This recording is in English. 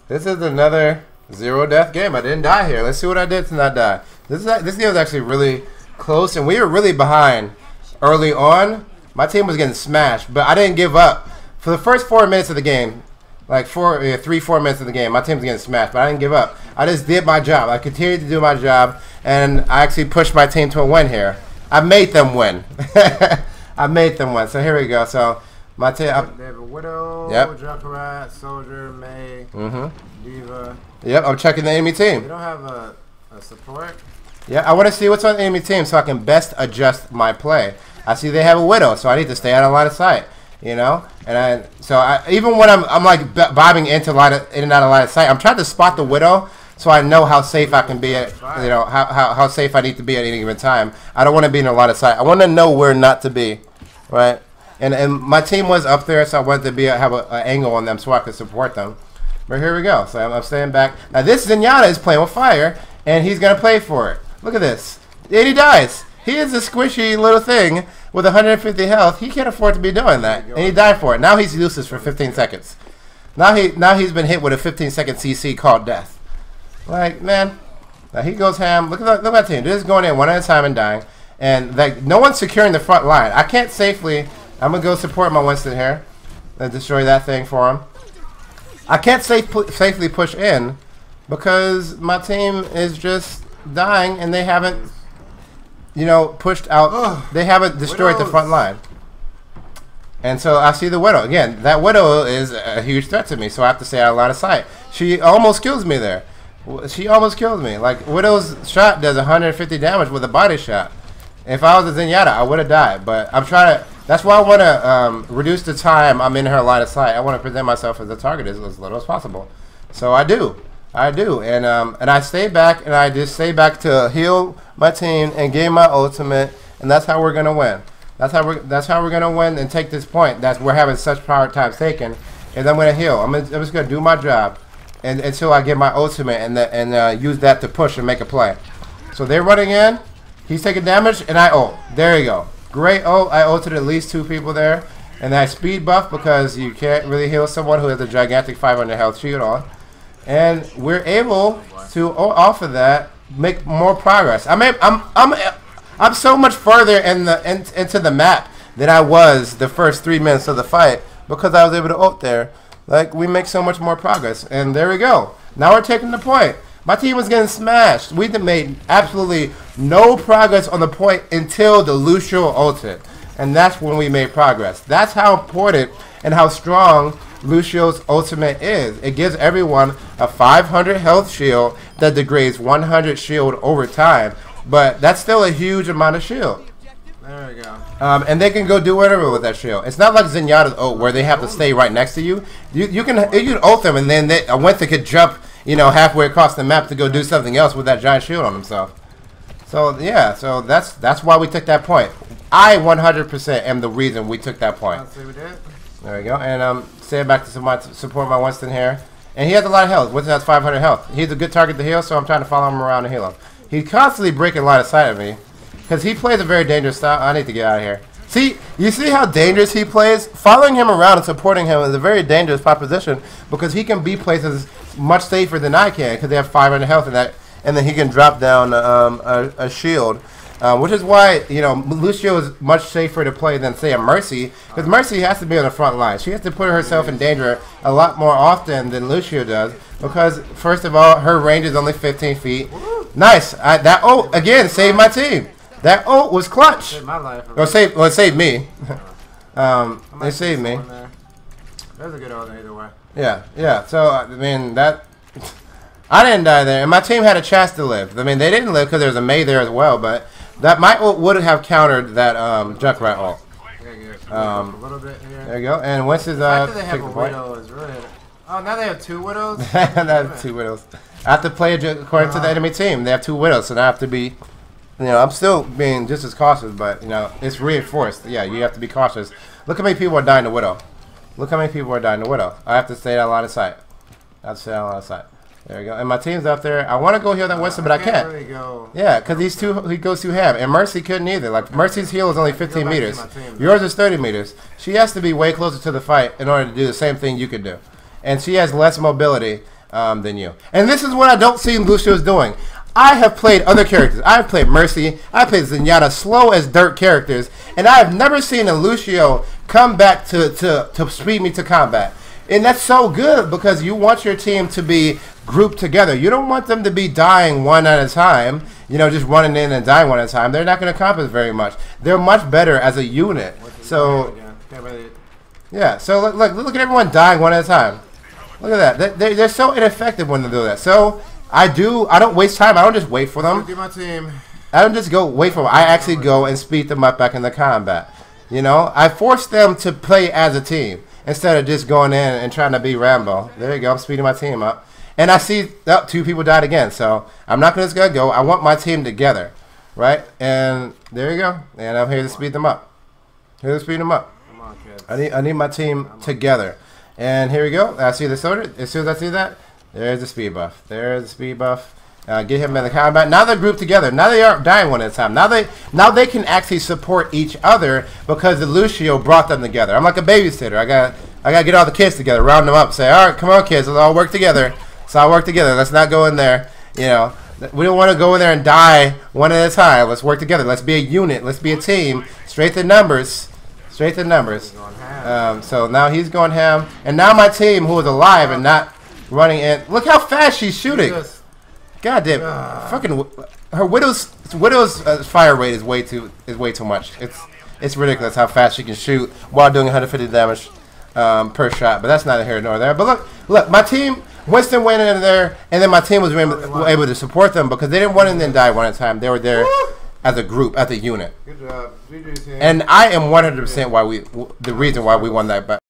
This is another zero death game. I didn't die here. Let's see what I did to not die. This game was actually really close, and we were really behind early on. My team was getting smashed, but I didn't give up. For the first 4 minutes of the game, like 4 minutes of the game, my team was getting smashed, but I didn't give up. I just did my job. I continued to do my job, and I actually pushed my team to a win here. I made them win. I made them win. So here we go. So my team. They have a Widow, Junkrat, Soldier, May, Diva. Yep, I'm checking the enemy team. They don't have a support. Yeah, I want to see what's on the enemy team so I can best adjust my play. I see they have a Widow, so I need to stay out of line of sight. You know, and even when I'm like bobbing into in and out of line of sight, I'm trying to spot the Widow so I know how safe I can be at, you know, how safe I need to be at any given time. I don't want to be in a line of sight. I want to know where not to be, right? And my team was up there, so I wanted to have an angle on them so I could support them. But here we go. So I'm staying back. Now this Zenyatta is playing with fire, and he's gonna play for it. Look at this, and he dies. He is a squishy little thing with 150 health. He can't afford to be doing that, and he died for it. Now he's useless for 15 seconds. Now he's been hit with a 15-second CC called death. Like, man, now he goes ham. Look at that team. They're just going in one at a time and dying, and like no one's securing the front line. I can't safely. I'm gonna go support my Winston here and destroy that thing for him. I can't safely push in because my team is just dying and they haven't, you know, pushed out. They haven't destroyed the front line. And so I see the Widow. Again, that Widow is a huge threat to me, so I have to stay out of line of sight. She almost kills me there. She almost killed me. Like, Widow's shot does 150 damage with a body shot. If I was a Zenyatta, I would have died. But I'm trying to... That's why I want to reduce the time I'm in her line of sight. I want to present myself as a target as little as possible. So I do. And I stay back, and I just stay back to heal my team and gain my ultimate, and that's how we're gonna win. That's how we're gonna win and take this point. We're having such power times taken, and I'm gonna heal. I'm just gonna do my job, and until I get my ultimate and use that to push and make a play. So they're running in. He's taking damage, and I ult. There you go. Great ult. I ulted at least 2 people there, and I speed buff because you can't really heal someone who has a gigantic 500 health shield on. And we're able to, off of that, make more progress. I'm so much further into the map than I was the first 3 minutes of the fight because I was able to ult there. Like, we make so much more progress. And there we go. Now we're taking the point. My team was getting smashed. We made absolutely no progress on the point until the Lucio ulted. And that's when we made progress. That's how important and how strong Lucio's ultimate is. It gives everyone a 500 health shield that degrades 100 shield over time. But that's still a huge amount of shield. There we go. And they can go do whatever with that shield. It's not like Zenyatta's ult where they have to stay right next to you. You can ult them and then a Winston could jump, you know, halfway across the map to go do something else with that giant shield on himself. So yeah, so that's why we took that point. I 100% am the reason we took that point. Let's see what we did. There we go. And stay back to support my Winston here. And he has a lot of health. Winston has 500 health. He's a good target to heal, so I'm trying to follow him around and heal him. He's constantly breaking line of sight of me because he plays a very dangerous style. I need to get out of here. See, you see how dangerous he plays? Following him around and supporting him is a very dangerous proposition because he can be places much safer than I can because they have 500 health in that, and then he can drop down a shield. Which is why, you know, Lucio is much safer to play than, say, a Mercy. Because Mercy has to be on the front line. She has to put herself in danger a lot more often than Lucio does. Because, first of all, her range is only 15 feet. Nice. That ult, again, saved my team. That ult was clutch. Saved my life. Well, it saved me. It saved me. That's a good ult either way. Yeah. So, I mean, I didn't die there. And my team had a chance to live. I mean, they didn't live because there was a May there as well, but... That my ult would have countered that Junkrat ult. A little bit here. There you go. And Winston's after they have a Widow is really. Oh, now they have 2 Widows. They have 2 Widows. I have to play according to the enemy team. They have 2 Widows, so now I have to be. You know, I'm still being just as cautious, but you know, it's reinforced. Yeah, you have to be cautious. Look how many people are dying to Widow. Look how many people are dying to Widow. I have to stay out of line of sight. I have to stay out of line of sight. There we go. And my team's up there. I want to go heal that Winston, but I can't. Really go. Yeah, because he goes too ham. And Mercy couldn't either. Like, Mercy's heal is only 15 meters. Yours is 30 meters. She has to be way closer to the fight in order to do the same thing you could do. And she has less mobility. than you. And this is what I don't see Lucio's doing. I have played other characters. I've played Mercy. I've played Zenyatta, slow as dirt characters, and I have never seen a Lucio come back to speed me to combat. And that's so good because you want your team to be grouped together. You don't want them to be dying one at a time, you know, just running in and dying one at a time. They're not going to accomplish very much. They're much better as a unit. So, yeah, so look at everyone dying one at a time. Look at that. They're so ineffective when they do that. So, I don't waste time. I don't just wait for them. I don't just go wait for them. I actually go and speed them up back into combat. You know, I force them to play as a team instead of just going in and trying to be Rambo. There you go. I'm speeding my team up. And I see, oh, 2 people died again. So I'm not just going to go. I want my team together. Right? And there you go. And I'm here to speed them up. Here to speed them up. Come on, kids. I need my team together. And here we go. I see the soldier. As soon as I see that, there's the speed buff. There's the speed buff. Get him in the combat. Now they're grouped together. Now they aren't dying one at a time. Now they can actually support each other because the Lucio brought them together. I'm like a babysitter. I gotta get all the kids together, round them up, say, all right, come on, kids, let's all work together. Let's all work together. Let's not go in there. You know, we don't want to go in there and die one at a time. Let's work together. Let's be a unit. Let's be a team. Straight to numbers. Straight to numbers. So now he's going ham, and now my team, who is alive and not running in. Look how fast she's shooting. God damn, fucking her Widow's fire rate is way too much. It's ridiculous how fast she can shoot while doing 150 damage per shot. But that's neither here nor there. But look, my team, Winston went in there, and then my team was able to support them because they didn't want to then die one at a time. They were there as a group, as a unit. Good job. And I am 100% the reason why we won that battle.